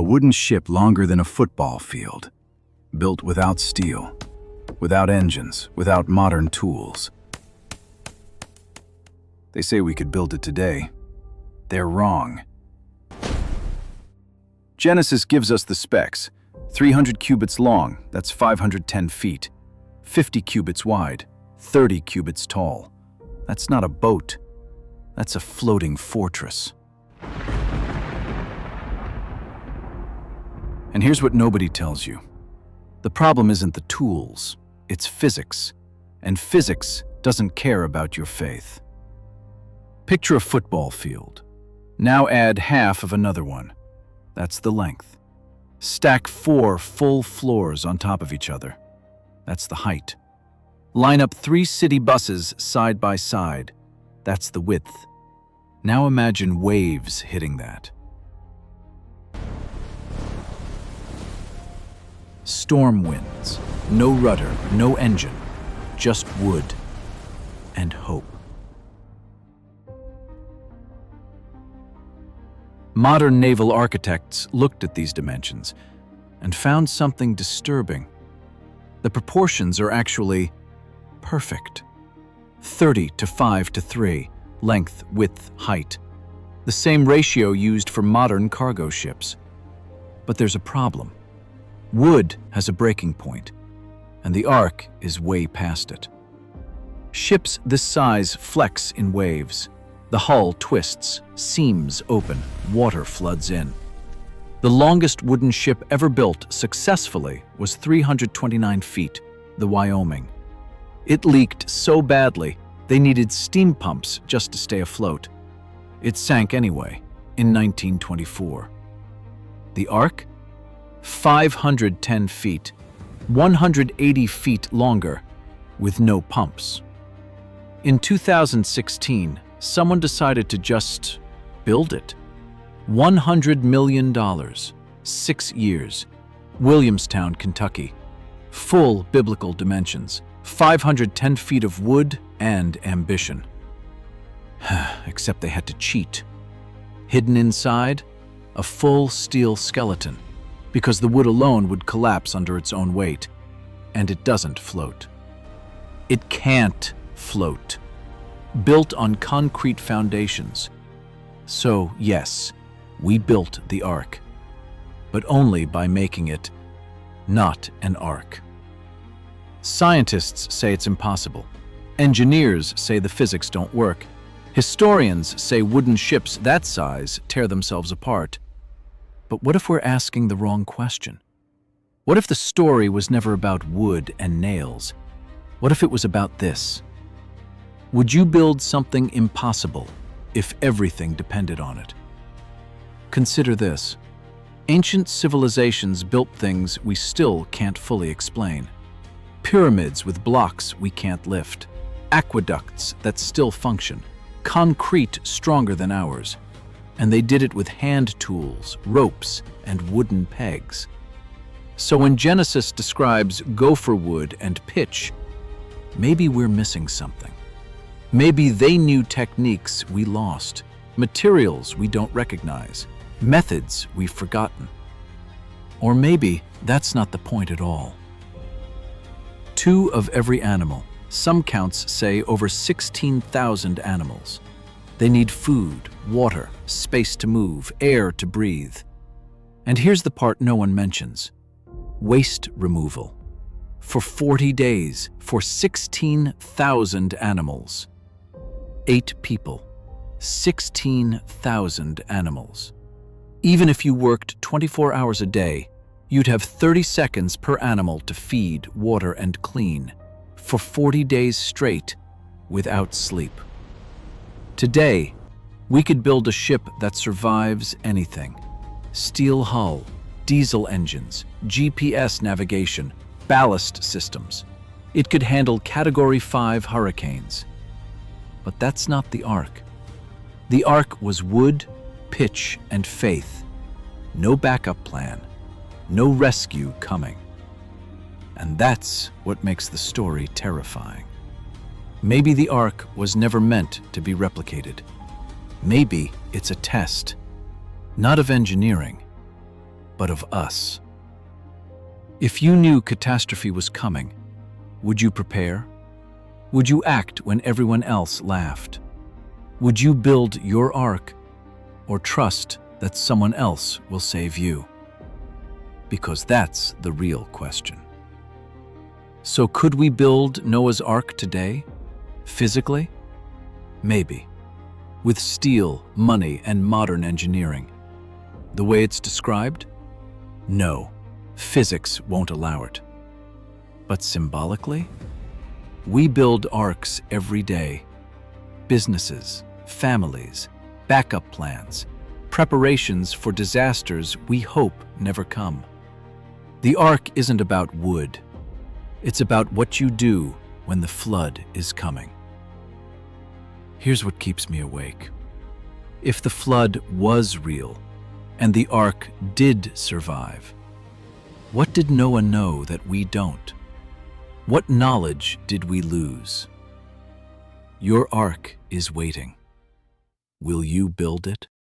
A wooden ship longer than a football field, built without steel, without engines, without modern tools. They say we could build it today. They're wrong. Genesis gives us the specs. 300 cubits long, that's 510 feet. 50 cubits wide, 30 cubits tall. That's not a boat. That's a floating fortress. And here's what nobody tells you. The problem isn't the tools, it's physics. And physics doesn't care about your faith. Picture a football field. Now add half of another one. That's the length. Stack 4 full floors on top of each other. That's the height. Line up 3 city buses side by side. That's the width. Now imagine waves hitting that. Storm winds, no rudder, no engine, just wood and hope. Modern naval architects looked at these dimensions and found something disturbing. The proportions are actually perfect. 30 to 5 to 3, length, width, height. The same ratio used for modern cargo ships. But there's a problem. Wood has a breaking point, and the Ark is way past it. Ships this size flex in waves. The hull twists, seams open, water floods in. The longest wooden ship ever built successfully was 329 feet, the Wyoming. It leaked so badly, they needed steam pumps just to stay afloat. It sank anyway, in 1924. The Ark? 510 feet, 180 feet longer, with no pumps. In 2016, someone decided to just build it. $100 million, 6 years, Williamstown, Kentucky. Full biblical dimensions, 510 feet of wood and ambition. Except they had to cheat. Hidden inside, a full steel skeleton, because the wood alone would collapse under its own weight, and it doesn't float. It can't float. Built on concrete foundations. So, yes, we built the Ark, but only by making it not an Ark. Scientists say it's impossible. Engineers say the physics don't work. Historians say wooden ships that size tear themselves apart. But what if we're asking the wrong question? What if the story was never about wood and nails? What if it was about this? Would you build something impossible if everything depended on it? Consider this. Ancient civilizations built things we still can't fully explain. Pyramids with blocks we can't lift. Aqueducts that still function. Concrete stronger than ours. And they did it with hand tools, ropes, and wooden pegs. So when Genesis describes gopher wood and pitch, maybe we're missing something. Maybe they knew techniques we lost, materials we don't recognize, methods we've forgotten. Or maybe that's not the point at all. 2 of every animal. Some counts say over 16,000 animals. They need food, water, space to move, air to breathe. And here's the part no one mentions. Waste removal. For 40 days, for 16,000 animals. 8 people, 16,000 animals. Even if you worked 24 hours a day, you'd have 30 seconds per animal to feed, water, and clean for 40 days straight without sleep. Today, we could build a ship that survives anything. Steel hull, diesel engines, GPS navigation, ballast systems. It could handle Category 5 hurricanes. But that's not the Ark. The Ark was wood, pitch, and faith. No backup plan. No rescue coming. And that's what makes the story terrifying. Maybe the Ark was never meant to be replicated. Maybe it's a test, not of engineering, but of us. If you knew catastrophe was coming, would you prepare? Would you act when everyone else laughed? Would you build your ark or trust that someone else will save you? Because that's the real question. So could we build Noah's Ark today? Physically? Maybe. With steel, money, and modern engineering. The way it's described? No, physics won't allow it. But symbolically? We build arks every day. Businesses, families, backup plans, preparations for disasters we hope never come. The ark isn't about wood. It's about what you do when the flood is coming. Here's what keeps me awake. If the flood was real and the ark did survive, what did Noah know that we don't? What knowledge did we lose? Your ark is waiting. Will you build it?